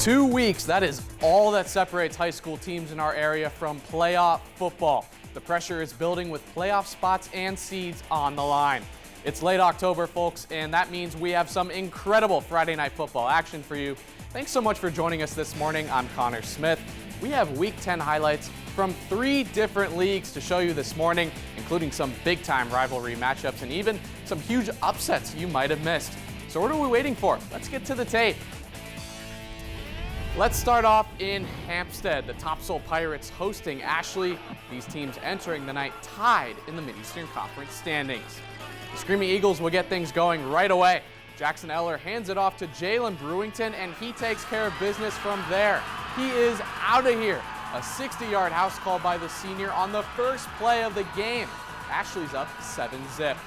2 weeks, that is all that separates high school teams in our area from playoff football. The pressure is building with playoff spots and seeds on the line. It's late October, folks, and that means we have some incredible Friday night football action for you. Thanks so much for joining us this morning. I'm Connor Smith. We have Week 10 highlights from 3 different leagues to show you this morning, including some big-time rivalry matchups and even some huge upsets you might have missed. So what are we waiting for? Let's get to the tape. Let's start off in Hampstead. The Topsail Pirates hosting Ashley. These teams entering the night tied in the Mid-Eastern Conference standings. The Screaming Eagles will get things going right away. Jackson Eller hands it off to Jalen Brewington, and he takes care of business from there. He is out of here. A 60-yard house call by the senior on the first play of the game. Ashley's up 7-zip.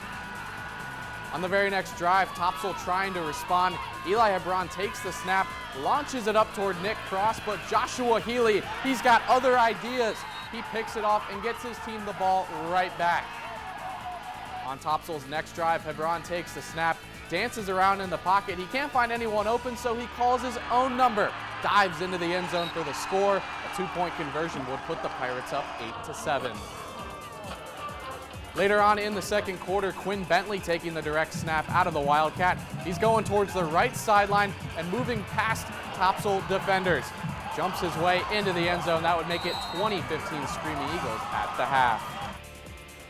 On the very next drive, Topsail trying to respond. Eli Hebron takes the snap, launches it up toward Nick Cross, but Joshua Healy, he's got other ideas. He picks it off and gets his team the ball right back. On Topsail's next drive, Hebron takes the snap, dances around in the pocket. He can't find anyone open, so he calls his own number, dives into the end zone for the score. A 2-point conversion would put the Pirates up 8-7. Later on in the second quarter, Quinn Bentley taking the direct snap out of the Wildcat. He's going towards the right sideline and moving past Topsail defenders. Jumps his way into the end zone. That would make it 20-15 Screaming Eagles at the half.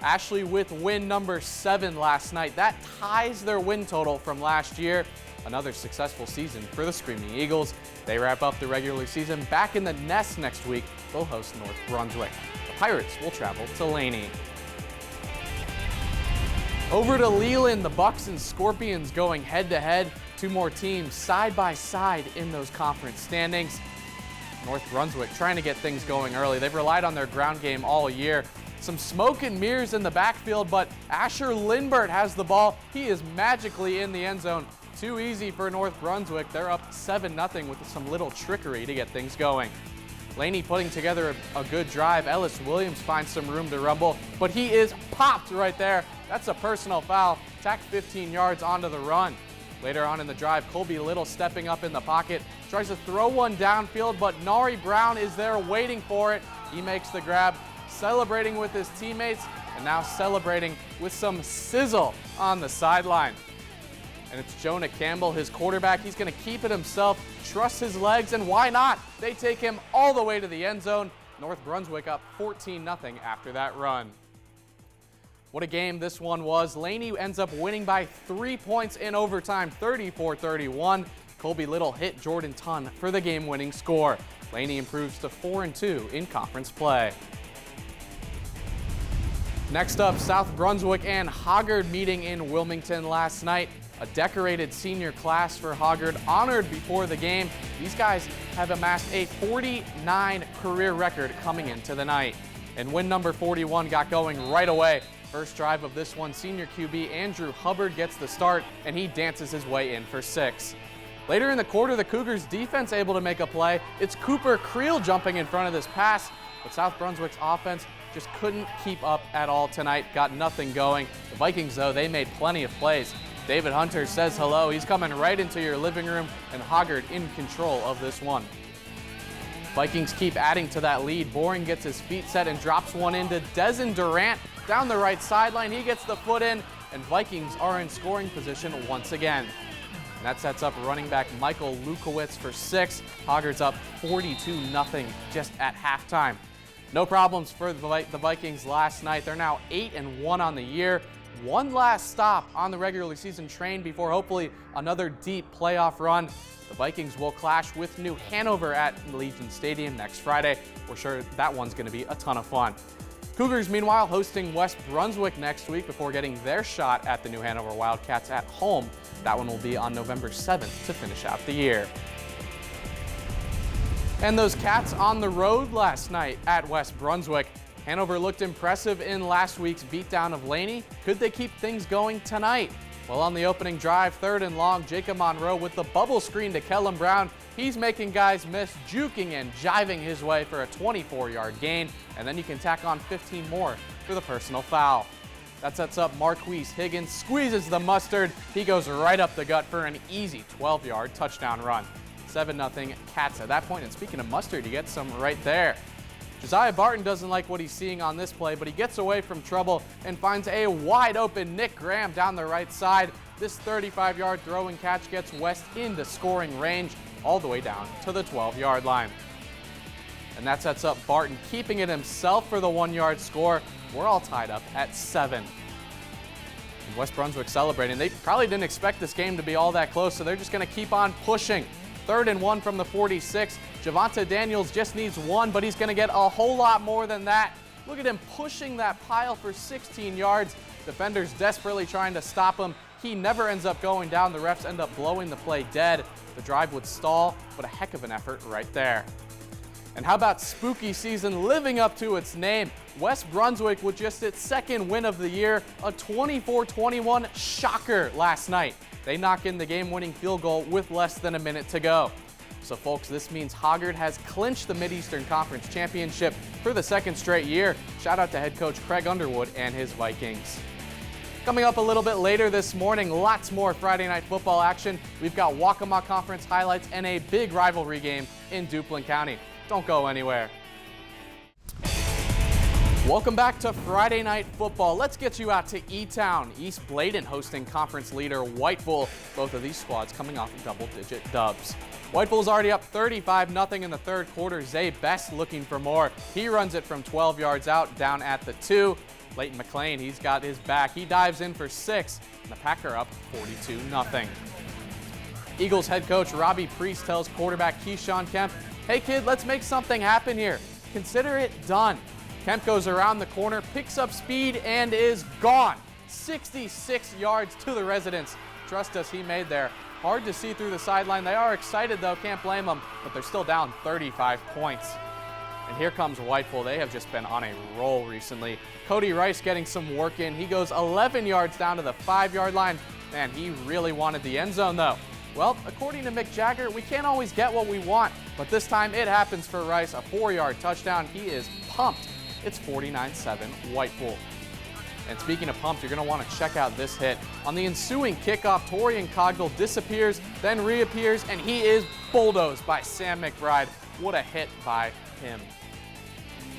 Ashley with win number 7 last night. That ties their win total from last year. Another successful season for the Screaming Eagles. They wrap up the regular season back in the nest next week. They'll host North Brunswick. The Pirates will travel to Laney. Over to Leland, the Bucks and Scorpions going head-to-head. 2 more teams side by side in those conference standings. North Brunswick trying to get things going early. They've relied on their ground game all year. Some smoke and mirrors in the backfield, but Asher Lindbert has the ball. He is magically in the end zone. Too easy for North Brunswick. They're up 7-0 with some little trickery to get things going. Laney putting together a good drive. Ellis Williams finds some room to rumble, but he is popped right there. That's a personal foul. Tack 15 yards onto the run. Later on in the drive, Colby Little stepping up in the pocket, tries to throw one downfield, but Nari Brown is there waiting for it. He makes the grab, celebrating with his teammates, and now celebrating with some sizzle on the sideline. And it's Jonah Campbell, his quarterback. He's going to keep it himself, trust his legs, and why not? They take him all the way to the end zone. North Brunswick up 14-0 after that run. What a game this one was. Laney ends up winning by 3 points in overtime, 34-31. Colby Little hit Jordan Tunn for the game-winning score. Laney improves to 4-2 in conference play. Next up, South Brunswick and Hoggard meeting in Wilmington last night. A decorated senior class for Hoggard honored before the game. These guys have amassed a 49 career record coming into the night. And win number 41 got going right away. First drive of this one, senior QB Andrew Hubbard gets the start, and he dances his way in for 6. Later in the quarter, the Cougars defense able to make a play. It's Cooper Creel jumping in front of this pass, but South Brunswick's offense just couldn't keep up at all tonight, got nothing going. The Vikings, though, they made plenty of plays. David Hunter says hello. He's coming right into your living room, and Hoggard in control of this one. Vikings keep adding to that lead. Boring gets his feet set and drops one into Dezen Durant down the right sideline. He gets the foot in, and Vikings are in scoring position once again. And that sets up running back Michael Lukowitz for 6. Hoggard's up 42-0 just at halftime. No problems for the Vikings last night. They're now 8-1 on the year. One last stop on the regular season train before hopefully another deep playoff run. The Vikings will clash with New Hanover at Legion Stadium next Friday. We're sure that one's going to be a ton of fun. Cougars, meanwhile, hosting West Brunswick next week before getting their shot at the New Hanover Wildcats at home. That one will be on November 7th to finish out the year. And those Cats on the road last night at West Brunswick. Hanover looked impressive in last week's beatdown of Laney. Could they keep things going tonight? Well, on the opening drive, 3rd and long, Jacob Monroe with the bubble screen to Kellen Brown. He's making guys miss, juking and jiving his way for a 24-yard gain, and then you can tack on 15 more for the personal foul. That sets up Marquise Higgins, squeezes the mustard. He goes right up the gut for an easy 12-yard touchdown run. 7-0 Cats at that point. And speaking of mustard, he gets some right there. Josiah Barton doesn't like what he's seeing on this play, but he gets away from trouble and finds a wide open Nick Graham down the right side. This 35-yard throwing catch gets West into scoring range all the way down to the 12-yard line. And that sets up Barton keeping it himself for the 1-yard score. We're all tied up at 7. And West Brunswick celebrating. They probably didn't expect this game to be all that close, so they're just going to keep on pushing. 3rd and 1 from the 46. Javonte Daniels just needs 1, but he's going to get a whole lot more than that. Look at him pushing that pile for 16 yards. Defenders desperately trying to stop him. He never ends up going down. The refs end up blowing the play dead. The drive would stall, but a heck of an effort right there. And how about spooky season living up to its name? West Brunswick with just its 2nd win of the year, a 24-21 shocker last night. They knock in the game-winning field goal with less than a minute to go. So folks, this means Hoggard has clinched the Mid-Eastern Conference Championship for the 2nd straight year. Shout out to head coach Craig Underwood and his Vikings. Coming up a little bit later this morning, lots more Friday night football action. We've got Waccamaw Conference highlights and a big rivalry game in Duplin County. Don't go anywhere. Welcome back to Friday Night Football. Let's get you out to E-Town. East Bladen hosting conference leader Whiteville. Both of these squads coming off double-digit dubs. Whiteville's already up 35-0 in the 3rd quarter. Zay Best looking for more. He runs it from 12 yards out down at the 2. Leighton McLean, he's got his back. He dives in for 6, and the Pack are up 42-0. Eagles head coach Robbie Priest tells quarterback Keyshawn Kemp, "Hey kid, let's make something happen here. Consider it done." Kemp goes around the corner, picks up speed, and is gone. 66 yards to the residents. Trust us, he made there. Hard to see through the sideline. They are excited, though. Can't blame them, but they're still down 35 points. And here comes Whiteville. They have just been on a roll recently. Cody Rice getting some work in. He goes 11 yards down to the 5-yard line. Man, he really wanted the end zone, though. Well, according to Mick Jagger, we can't always get what we want, but this time it happens for Rice. A 4-yard touchdown. He is pumped. It's 49-7 Whiteville. And speaking of pumped, you're going to want to check out this hit. On the ensuing kickoff, Torian Cogdell disappears, then reappears, and he is bulldozed by Sam McBride. What a hit by him.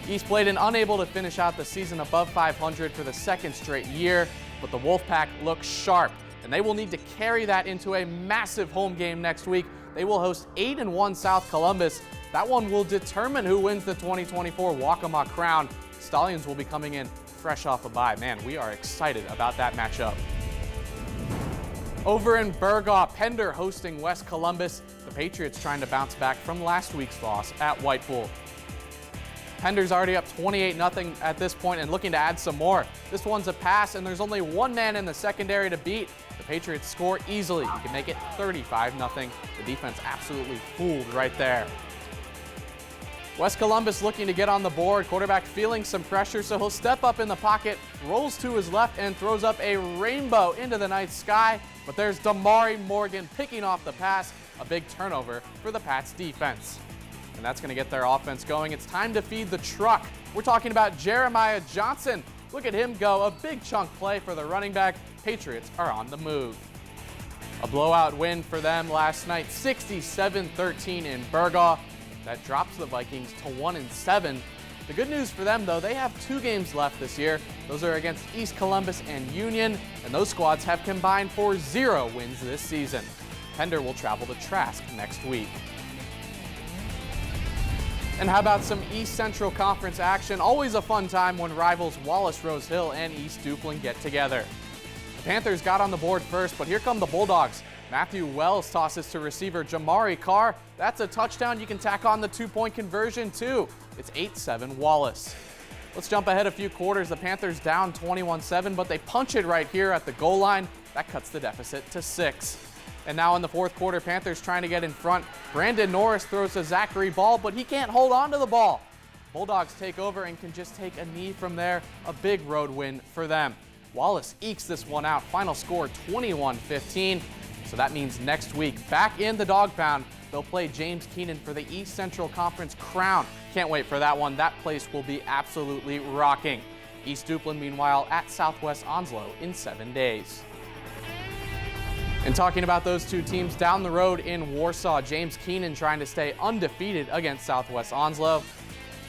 East Bladen unable to finish out the season above 500 for the 2nd straight year, but the Wolfpack looks sharp, and they will need to carry that into a massive home game next week. They will host 8-1 South Columbus. That one will determine who wins the 2024 Waccamaw Crown. Stallions will be coming in fresh off a bye. Man, we are excited about that matchup. Over in Burgaw, Pender hosting West Columbus. The Patriots trying to bounce back from last week's loss at Whiteville. Pender's already up 28-0 at this point and looking to add some more. This one's a pass, and there's only one man in the secondary to beat. The Patriots score easily. You can make it 35-0. The defense absolutely fooled right there. West Columbus looking to get on the board. Quarterback feeling some pressure, so he'll step up in the pocket, rolls to his left, and throws up a rainbow into the night sky. But there's Damari Morgan picking off the pass. A big turnover for the Pats defense. And that's going to get their offense going. It's time to feed the truck. We're talking about Jeremiah Johnson. Look at him go. A big chunk play for the running back. Patriots are on the move. A blowout win for them last night, 67-13 in Burgaw. That drops the Vikings to 1-7. The good news for them, though, they have 2 games left this year. Those are against East Columbus and Union, and those squads have combined for 0 wins this season. Pender will travel to Trask next week. And how about some East Central Conference action? Always a fun time when rivals Wallace Rose Hill and East Duplin get together. The Panthers got on the board first, but here come the Bulldogs. Matthew Wells tosses to receiver Jamari Carr. That's a touchdown. You can tack on the 2-point conversion too. It's 8-7 Wallace. Let's jump ahead a few quarters. The Panthers down 21-7, but they punch it right here at the goal line. That cuts the deficit to 6. And now in the 4th quarter, Panthers trying to get in front. Brandon Norris throws to Zachary Ball, but he can't hold on to the ball. Bulldogs take over and can just take a knee from there. A big road win for them. Wallace ekes this one out. Final score 21-15. So that means next week, back in the Dog Pound, they'll play James Keenan for the East Central Conference crown. Can't wait for that one. That place will be absolutely rocking. East Duplin, meanwhile, at Southwest Onslow in 7 days. And talking about those two teams, down the road in Warsaw, James Keenan trying to stay undefeated against Southwest Onslow.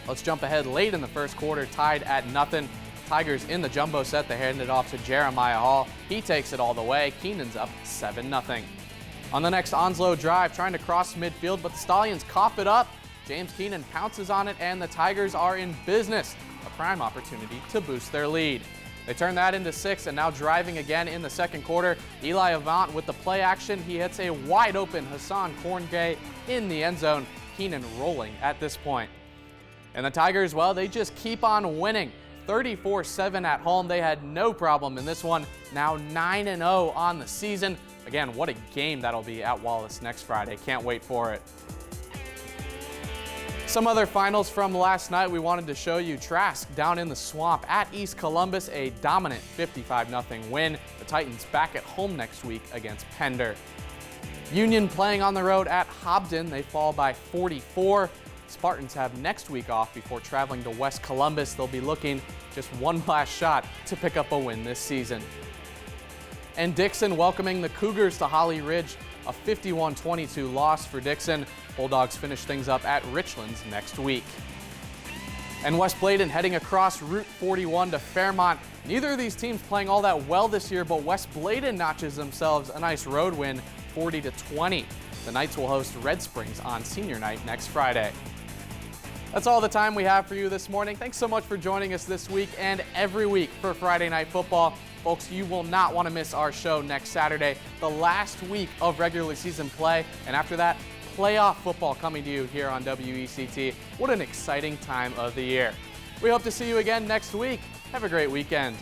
Let's jump ahead late in the first quarter, tied at 0. Tigers in the jumbo set. They hand it off to Jeremiah Hall. He takes it all the way. Keenan's up 7-0. On the next Onslow drive, trying to cross midfield, but the Stallions cough it up. James Keenan pounces on it, and the Tigers are in business. A prime opportunity to boost their lead. They turn that into 6, and now driving again in the second quarter. Eli Avant with the play action. He hits a wide open Hassan Korngay in the end zone. Keenan rolling at this point. And the Tigers, well, they just keep on winning. 34-7 at home. They had no problem in this one. Now 9-0 on the season. Again, what a game that'll be at Wallace next Friday. Can't wait for it. Some other finals from last night we wanted to show you. Trask down in the swamp at East Columbus, a dominant 55-0 win. The Titans back at home next week against Pender. Union playing on the road at Hobden. They fall by 44. Spartans have next week off before traveling to West Columbus. They'll be looking just one last shot to pick up a win this season. And Dixon welcoming the Cougars to Holly Ridge. A 51-22 loss for Dixon. Bulldogs finish things up at Richlands next week. And West Bladen heading across Route 41 to Fairmont. Neither of these teams playing all that well this year, but West Bladen notches themselves a nice road win, 40-20. The Knights will host Red Springs on senior night next Friday. That's all the time we have for you this morning. Thanks so much for joining us this week and every week for Friday Night Football. Folks, you will not want to miss our show next Saturday, the last week of regular season play. And after that, playoff football coming to you here on WECT. What an exciting time of the year. We hope to see you again next week. Have a great weekend.